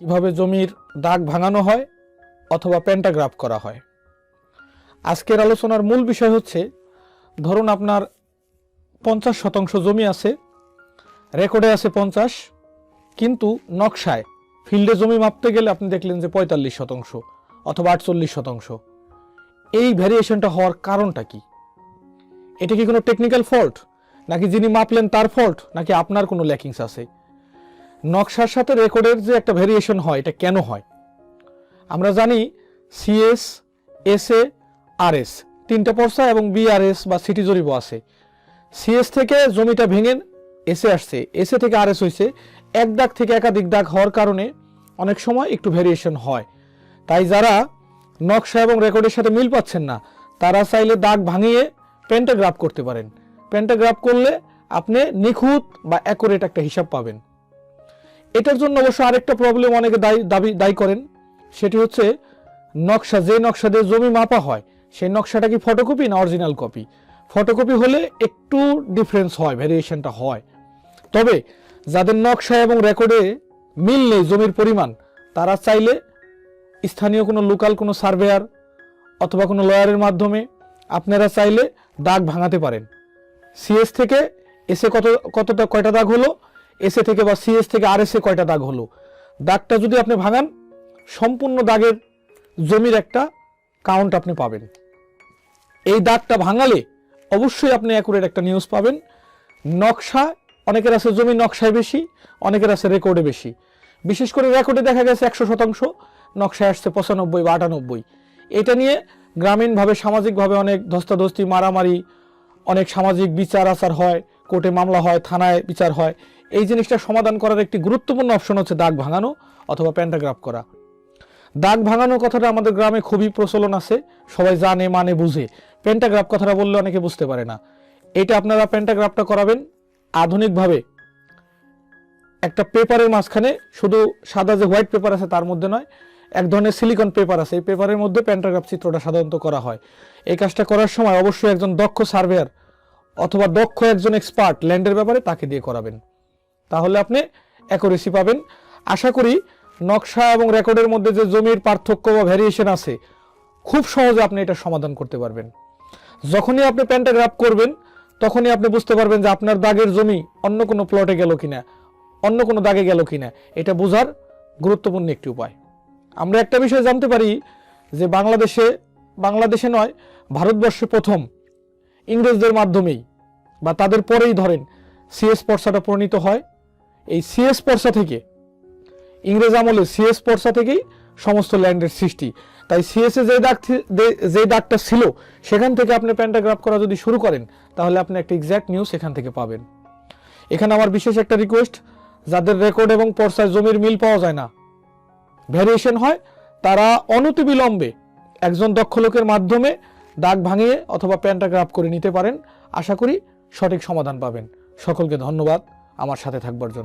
কিভাবে জমির দাগ ভাঙানো হয় অথবা পেন্টাগ্রাফ করা হয়। আজকের আলোচনার মূল বিষয় হচ্ছে, ধরুন আপনার 50% জমি আছে, রেকর্ডে আছে 50, কিন্তু নকশায় ফিল্ডে জমি মাপতে গেলে আপনি দেখলেন যে 45% অথবা 48%। এই ভ্যারিয়েশনটা হওয়ার কারণটা কি? এটা কি কোনো টেকনিক্যাল ফল্ট, নাকি যিনি মাপলেন তার ফল্ট, নাকি আপনার কোনো ল্যাকিংস আছে? নকশার সাথে রেকর্ডের যে একটা ভেরিয়েশন হয়, এটা কেন হয়? আমরা জানি সিএস, এসএ, আরএস তিনটা পর্সা এবং বিআরএস বা সিটি জরিপ আছে। সিএস থেকে জমিটা ভেঙে এসে আসছে, এসএ থেকে আরএস হয়েছে। এক দাগ থেকে একাধিক দাগ হওয়ার কারণে অনেক সময় একটু ভেরিয়েশন হয়। তাই যারা নকশা এবং রেকর্ডের সাথে মিল পাচ্ছেন না, তারা চাইলে দাগ ভাঙিয়ে পেন্টাগ্রাফ করতে পারেন। পেন্টাগ্রাফ করলে আপনি নিখুঁত বা অ্যাকুরেট একটা হিসাব পাবেন। এটার জন্য অবশ্য আরেকটা প্রবলেম অনেকে দায়ী করেন, সেটি হচ্ছে নকশা, যে নকশা দিয়ে জমি মাপা হয় সেই নকশাটা কি ফটোকপি না অরিজিনাল কপি। ফটোকপি হলে একটু ডিফারেন্স হয়, ভেরিয়েশনটা হয়। তবে যাদের নকশা এবং রেকর্ডে মিল নেই জমির পরিমাণ, তারা চাইলে স্থানীয় কোনো লোকাল কোনো সার্ভেয়ার অথবা কোনো লয়ারের মাধ্যমে আপনারা চাইলে দাগ ভাঙাতে পারেন। সিএস থেকে এসে কয়টা দাগ হলো, এসএ থেকে বা সিএস থেকে আরএসএ কয়টা দাগ হলো, দাগটা যদি আপনি ভাঙান, সম্পূর্ণ দাগের জমির একটা কাউন্ট আপনি পাবেন। এই দাগটা ভাঙালে অবশ্যই আপনি অ্যাকুরেট একটা নিউজ পাবেন। নকশা অনেকের আছে জমি নকশায় বেশি, অনেকের আছে রেকর্ডে বেশি। বিশেষ করে রেকর্ডে দেখা গেছে 100%, নকশায় আসছে 95 বা 98। এটা নিয়ে গ্রামীণভাবে সামাজিকভাবে অনেক ধস্তাধস্তি, মারামারি, অনেক সামাজিক বিচার আচার হয়, কোর্টে মামলা হয়, থানায় বিচার হয়। এই জিনিসটা সমাধান করার একটি গুরুত্বপূর্ণ অপশন হচ্ছে দাগ ভাঙানো অথবা পেন্টাগ্রাফ করা। দাগ ভাঙানোর কথাটা আমাদের গ্রামে খুবই প্রচলন আছে, সবাই জানে, মানে, বুঝে। পেন্টাগ্রাফ কথাটা বললে অনেকে বুঝতে পারে না। এটা আপনারা পেন্টাগ্রাফটা করাবেন আধুনিকভাবে একটা পেপারের মাঝখানে, শুধু সাদা যে হোয়াইট পেপার আছে তার মধ্যে নয়, এক ধরনের সিলিকন পেপার আছে, এই পেপারের মধ্যে পেন্টাগ্রাফ চিত্রটা সাধারণত করা হয়। এই কাজটা করার সময় অবশ্যই একজন দক্ষ সার্ভেয়ার অথবা দক্ষ একজন এক্সপার্ট ল্যান্ডের ব্যাপারে, তাকে দিয়ে করাবেন। তাহলে আপনি অ্যাকুরেসি পাবেন। আশা করি নকশা এবং রেকর্ডের মধ্যে যে জমির পার্থক্য বা ভ্যারিয়েশন আছে, খুব সহজে আপনি এটা সমাধান করতে পারবেন। যখনই আপনি পেন্টাগ্রাফ করবেন, তখনই আপনি বুঝতে পারবেন যে আপনার দাগের জমি অন্য কোনো প্লটে গেল কিনা, অন্য কোনো দাগে গেল কিনা। এটা বোঝার গুরুত্বপূর্ণ একটি উপায়। আমরা একটা বিষয় জানতে পারি যে বাংলাদেশে নয়, ভারতবর্ষে প্রথম ইংরেজদের মাধ্যমেই বা তাদের পরেই ধরেন সিএস পর্সাটা প্রণীত হয়। এই সিএস পর্সা থেকে, ইংরেজ আমলে সিএস পর্সা থেকেই সমস্ত ল্যান্ডের সৃষ্টি। তাই সিএসএ যে দাগটা ছিল, সেখান থেকে আপনি পেন্টাগ্রাফ করা যদি শুরু করেন, তাহলে আপনি একটা এক্স্যাক্ট নিউজ এখান থেকে পাবেন। এখানে আমার বিশেষ একটা রিকোয়েস্ট, যাদের রেকর্ড এবং পর্সায় জমির মিল পাওয়া যায় না, ভ্যারিয়েশন হয়, তারা অনতিবিলম্বে একজন দক্ষ লোকের মাধ্যমে দাগ ভাঙিয়ে অথবা পেন্টাগ্রাফ করে নিতে পারেন। আশা করি সঠিক সমাধান পাবেন। সকলকে ধন্যবাদ আমার সাথে থাকবার জন্য।